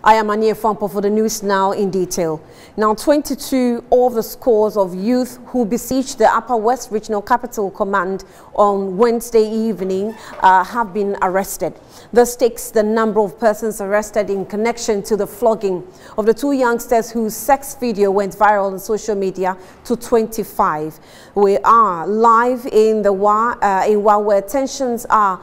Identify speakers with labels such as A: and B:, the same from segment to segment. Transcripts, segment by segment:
A: I am Ania Fampo for the news now in detail. Now, 22 of the scores of youth who besieged the Upper West Regional Capital Command on Wednesday evening have been arrested. This takes the number of persons arrested in connection to the flogging of the two youngsters whose sex video went viral on social media to 25. We are live in the where tensions are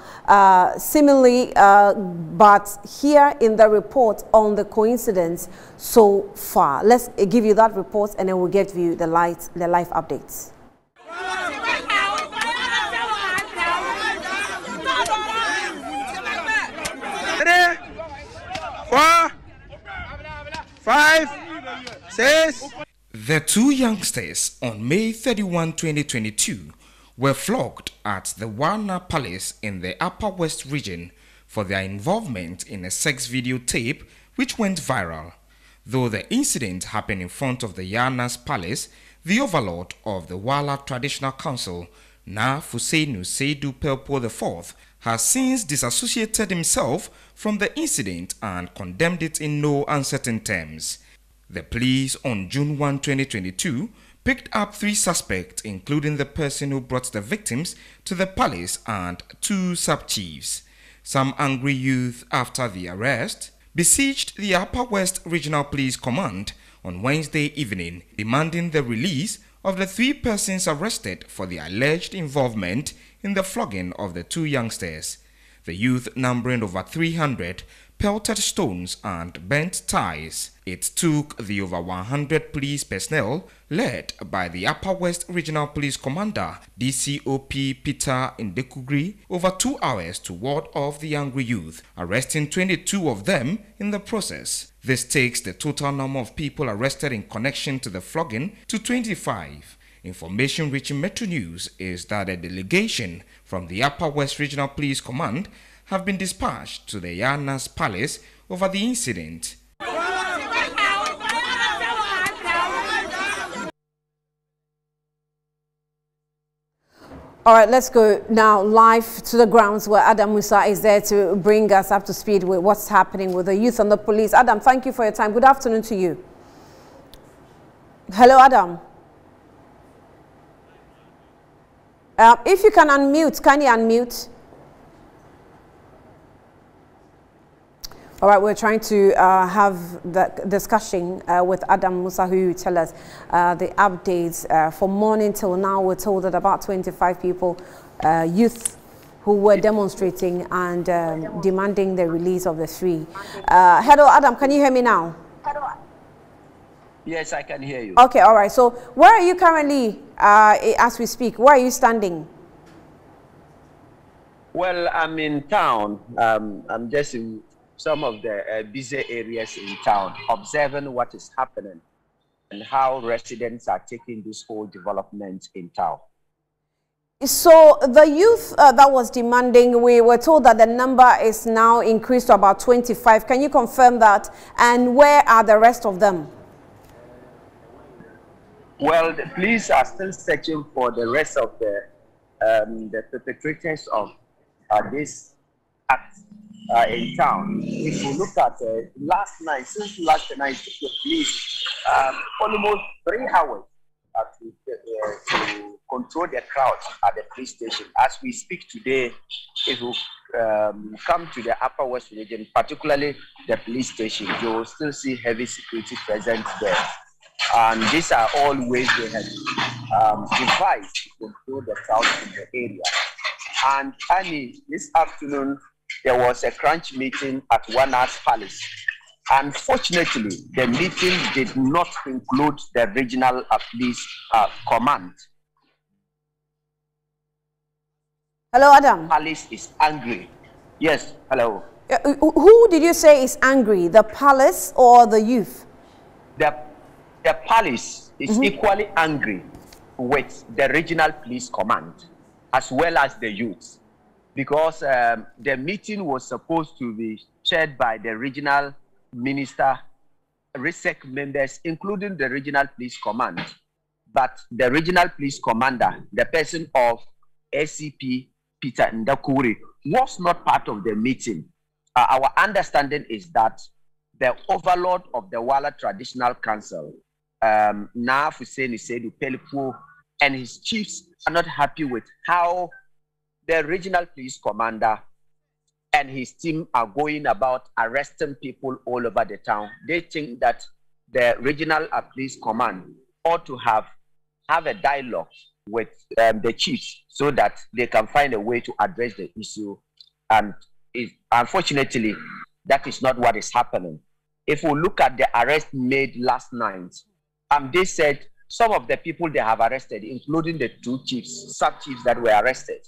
A: similarly, but here in the report on the coincidence so far. Let's give you that report and then we'll give you the live updates.
B: 3, 4, 5, 6.
C: The two youngsters on May 31, 2022 were flogged at the Wana Palace in the Upper West region for their involvement in a sex video tape which went viral. Though the incident happened in front of the Yana's Palace, the overlord of the Wala Traditional Council, Na Fusenu Seidu Pelpo IV, has since disassociated himself from the incident and condemned it in no uncertain terms. The police on June 1, 2022 picked up 3 suspects, including the person who brought the victims to the palace and 2 sub-chiefs. Some angry youth, after the arrest, besieged the Upper West Regional Police Command on Wednesday evening, demanding the release of the 3 persons arrested for their alleged involvement in the flogging of the 2 youngsters. The youth, numbering over 300, pelted stones and bent ties. It took the over 100 police personnel, led by the Upper West Regional Police Commander, DCOP Peter Ndekugri, over 2 hours to ward off the angry youth, arresting 22 of them in the process. This takes the total number of people arrested in connection to the flogging to 25. Information reaching Metro News is that a delegation from the Upper West Regional Police Command have been dispatched to the Yana's Palace over the incident.
A: All right, let's go now live to the grounds where Adam Musa is there to bring us up to speed with what's happening with the youth and the police. Adam, thank you for your time. Good afternoon to you. Hello, Adam. If you can unmute, can you unmute? All right, we're trying to have the discussion with Adam Musa, who will tell us the updates from morning till now. We're told that about 25 people, youth, who were demonstrating and demanding the release of the 3. Hello, Adam, can you hear me now?
D: Yes, I can hear you.
A: Okay, all right. So where are you currently as we speak? Where are you standing?
D: Well, I'm in town. I'm just in some of the busy areas in town, observing what is happening and how residents are taking this whole development in town.
A: So the youth that was demanding, we were told that the number is now increased to about 25. Can you confirm that? And where are the rest of them?
D: Well, the police are still searching for the rest of the perpetrators of this act in town. If you look at since last night, it took the police almost 3 hours to control the crowd at the police station. As we speak today, if you come to the Upper West region, particularly the police station, you will still see heavy security present there. And these are all ways they have devised to control the crowd in the area. And Annie, this afternoon, there was a crunch meeting at Wana's Palace. Unfortunately, the meeting did not include the regional police command.
A: Hello, Adam.
D: Palace is angry. Yes, hello.
A: Who did you say is angry, the palace or the youth?
D: The palace is equally angry with the regional police command as well as the youth, because the meeting was supposed to be chaired by the regional minister, RISEC members, including the regional police command. But the regional police commander, the person of SCP Peter Ndakuri, was not part of the meeting. Our understanding is that the overlord of the Wala Traditional Council, Naaf Hussein Seydou Pelipou, and his chiefs are not happy with how the regional police commander and his team are going about arresting people all over the town. They think that the regional police command ought to have a dialogue with the chiefs so that they can find a way to address the issue. And unfortunately, that is not what is happening. If we look at the arrest made last night, they said some of the people they have arrested, including the two chiefs, sub-chiefs that were arrested,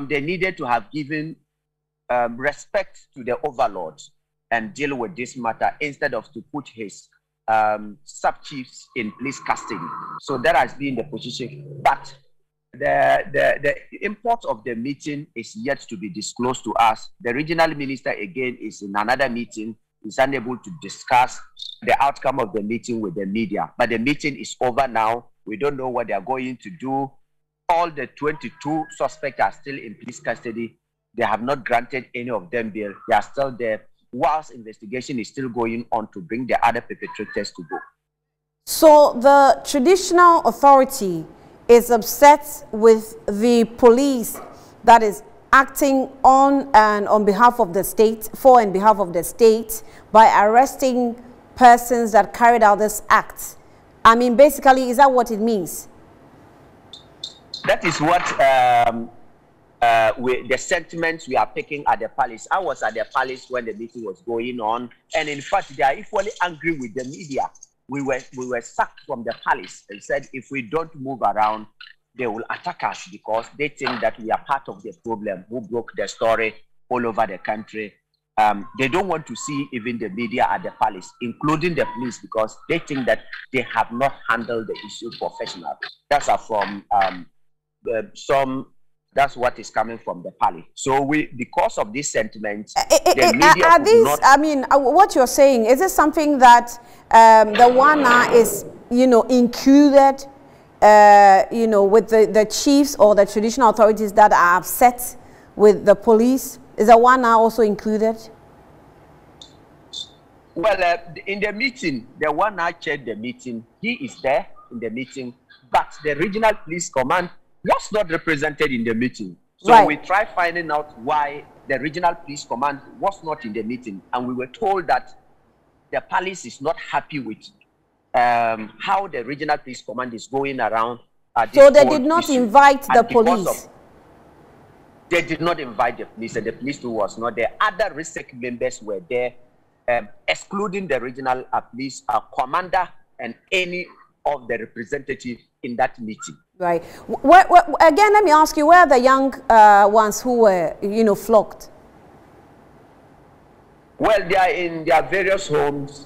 D: they needed to have given respect to the overlords and deal with this matter instead of to put his sub-chiefs in police custody. So that has been the position. But the import of the meeting is yet to be disclosed to us. The regional minister, again, is in another meeting, is unable to discuss the outcome of the meeting with the media. But the meeting is over now. We don't know what they are going to do. All the 22 suspects are still in police custody. They have not granted any of them bail. They are still there, whilst investigation is still going on to bring the other perpetrators to book.
A: So the traditional authority is upset with the police that is acting on behalf of the state, for and behalf of the state, by arresting persons that carried out this act. I mean, basically, is that what it means?
D: That is what the sentiments we are picking at the palace. I was at the palace when the meeting was going on, and in fact, they are equally angry with the media. We were sacked from the palace and said if we don't move around, they will attack us because they think that we are part of the problem who broke the story all over the country. They don't want to see even the media at the palace, including the police, because they think that they have not handled the issue professionally. That's from that's what is coming from the palace. So because of these sentiments, the media
A: are these, not, I mean, what you're saying, is it something that the WANA is, included, with the chiefs or the traditional authorities that are upset with the police? Is the WANA also included?
D: Well, in the meeting, the WANA chaired the meeting. He is there in the meeting, but the regional police command was not represented in the meeting. So right. We tried finding out why the regional police command was not in the meeting, and we were told that the palace is not happy with how the regional police command is going around.
A: So they did not invite the police?
D: They did not invite the police, and the police too was not there. Other RISEC members were there, excluding the regional police commander and any of the representatives in that meeting.
A: Right. Again, let me ask you, where are the young ones who were, flogged?
D: Well, they are in their various homes,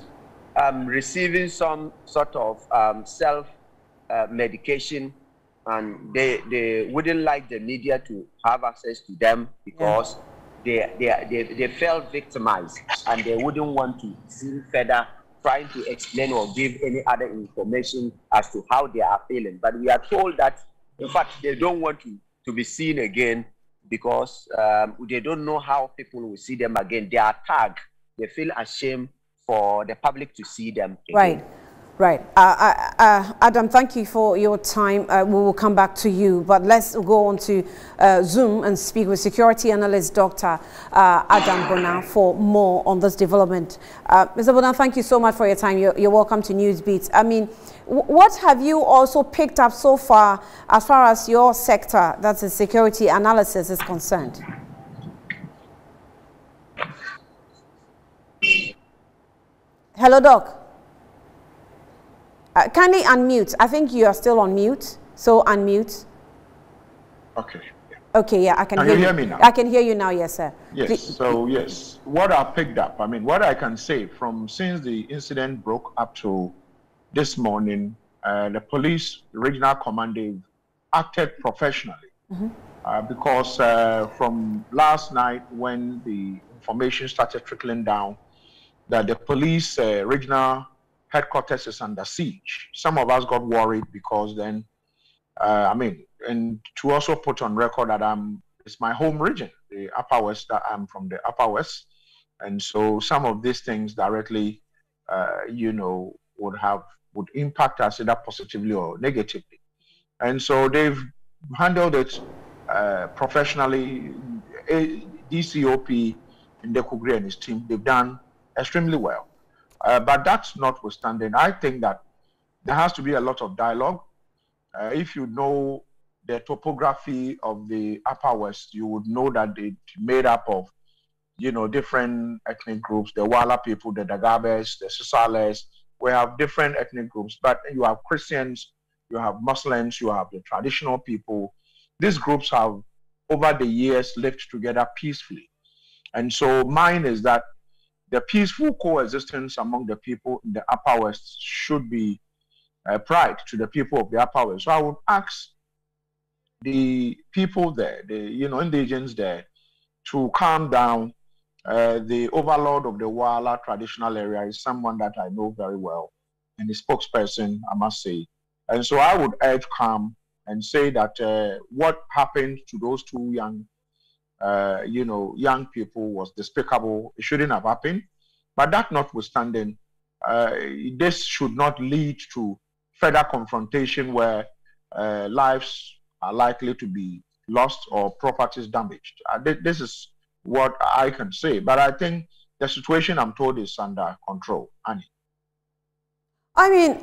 D: receiving some sort of self-medication, and they wouldn't like the media to have access to them because they felt victimized, and they wouldn't want to see further trying to explain or give any other information as to how they are feeling. But we are told that, in fact, they don't want to be seen again because they don't know how people will see them again. They are tagged. They feel ashamed for the public to see them again.
A: Right. Right. Adam, thank you for your time. We will come back to you, but let's go on to Zoom and speak with security analyst Dr. Adam Bona for more on this development. Mr. Bona, thank you so much for your time. You're welcome to Newsbeat. I mean, what have you also picked up so far as your sector, that's the security analysis, is concerned? Hello, Doc. Kindly unmute. I think you are still on mute, so unmute.
E: Okay.
A: Okay, yeah, I can hear you.
E: Can you hear me now?
A: I can hear you now, yes, sir.
E: Yes, please. So yes, what I picked up, I mean, what I can say from since the incident broke up to this morning, the police regional command, they've acted professionally. Because from last night when the information started trickling down that the police regional headquarters is under siege. Some of us got worried because then, and to also put on record that it's my home region, the Upper West, that I'm from the Upper West. And so some of these things directly, would impact us either positively or negatively. And so they've handled it professionally. DCOP Ndekugri and his team, they've done extremely well. But that's notwithstanding, I think that there has to be a lot of dialogue. If you know the topography of the Upper West, you would know that it's made up of, different ethnic groups, the Wala people, the Dagabes, the Sisales. We have different ethnic groups, but you have Christians, you have Muslims, you have the traditional people. These groups have, over the years, lived together peacefully. And so mine is that the peaceful coexistence among the people in the Upper West should be pride to the people of the Upper West. So I would ask the people there, the indigents there, to calm down. The overlord of the Wala traditional area is someone that I know very well, and the spokesperson, I must say. And so I would urge calm and say that what happened to those two young people was despicable. It shouldn't have happened. But that notwithstanding, this should not lead to further confrontation where lives are likely to be lost or properties damaged. This is what I can say. But I think the situation, I'm told, is under control. Annie.
A: I mean,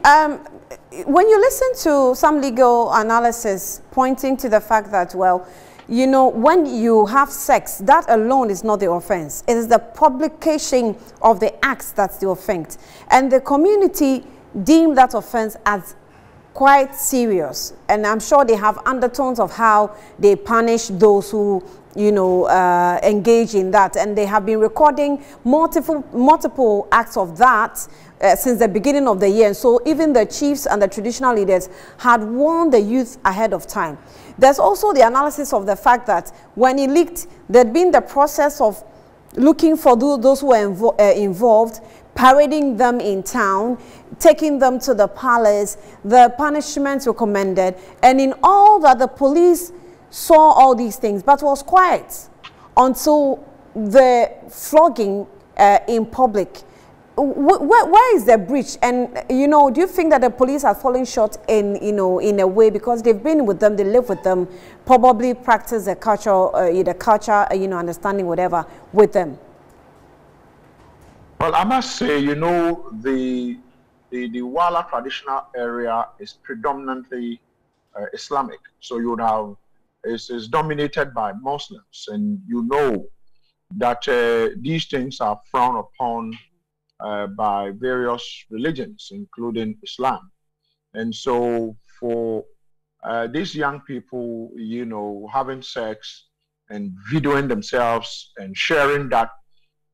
A: when you listen to some legal analysis pointing to the fact that, well, when you have sex, that alone is not the offense. It is the publication of the acts that's the offense. And the community deemed that offense as quite serious. And I'm sure they have undertones of how they punish those who, engage in that. And they have been recording multiple acts of that since the beginning of the year. And so even the chiefs and the traditional leaders had warned the youth ahead of time. There's also the analysis of the fact that when it leaked, there'd been the process of looking for those who were involved, parading them in town, taking them to the palace, the punishments recommended, and in all that the police saw all these things, but was quiet until the flogging in public. Where is the breach? And do you think that the police are falling short in a way because they've been with them, they live with them, probably practice the culture, understanding whatever with them?
E: Well, I must say, the Wala traditional area is predominantly Islamic. So you would have, it's dominated by Muslims, and that these things are frowned upon by various religions, including Islam. And so for these young people, having sex and videoing themselves and sharing that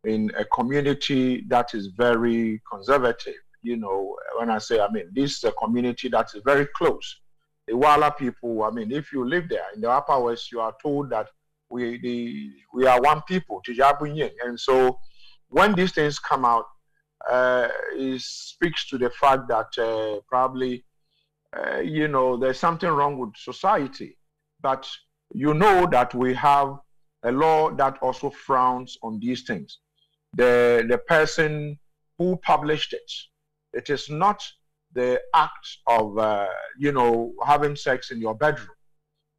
E: in a community that is very conservative, when I say, this is a community that is very close. The Wala people, if you live there in the Upper West, you are told that we are one people, Tijabunye. And so when these things come out, it speaks to the fact that probably, there's something wrong with society. But that we have a law that also frowns on these things. The person who published it, it is not the act of, having sex in your bedroom.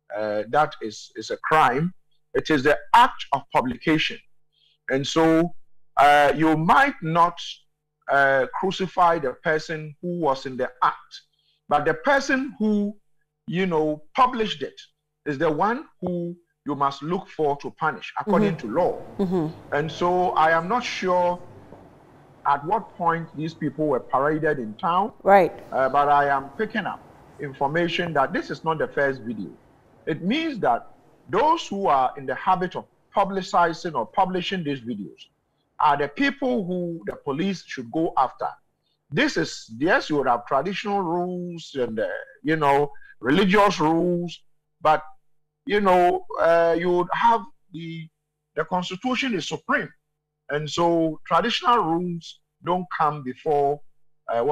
E: That is a crime. It is the act of publication. And so you might not crucify the person who was in the act, but the person who, published it is the one who you must look for to punish according to law. And so I am not sure at what point these people were paraded in town.
A: Right.
E: But I am picking up information that this is not the first video. It means that those who are in the habit of publicizing or publishing these videos are the people who the police should go after. This is, yes, you would have traditional rules and, religious rules, but, you would have the Constitution is supreme. And so traditional rules don't come before, the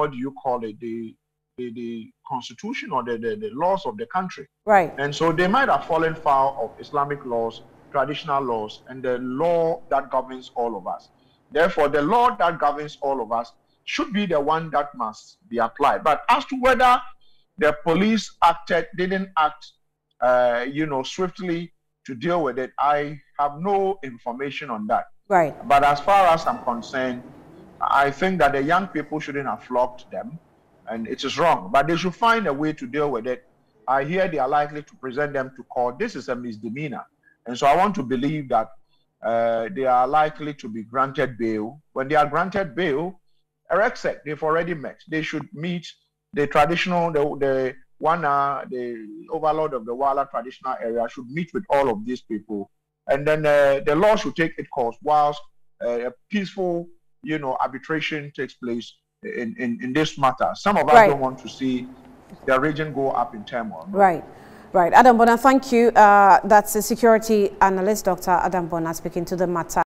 E: Constitution or the laws of the country.
A: Right.
E: And so they might have fallen foul of Islamic laws, traditional laws, and the law that governs all of us. Therefore, the law that governs all of us should be the one that must be applied. But as to whether the police didn't act, swiftly to deal with it, I have no information on that.
A: Right.
E: But as far as I'm concerned, I think that the young people shouldn't have flogged them, and it is wrong. But they should find a way to deal with it. I hear they are likely to present them to court. This is a misdemeanor. And so I want to believe that they are likely to be granted bail. When they are granted bail, ERECSEC, they've already met. They should meet the traditional, the overlord of the Wala traditional area should meet with all of these people. And then the law should take its course whilst a peaceful, arbitration takes place in this matter. Some of us don't want to see the region go up in turmoil.
A: Right. Right. Adam Bona, thank you. That's a security analyst, Dr. Adam Bona, speaking to the matter.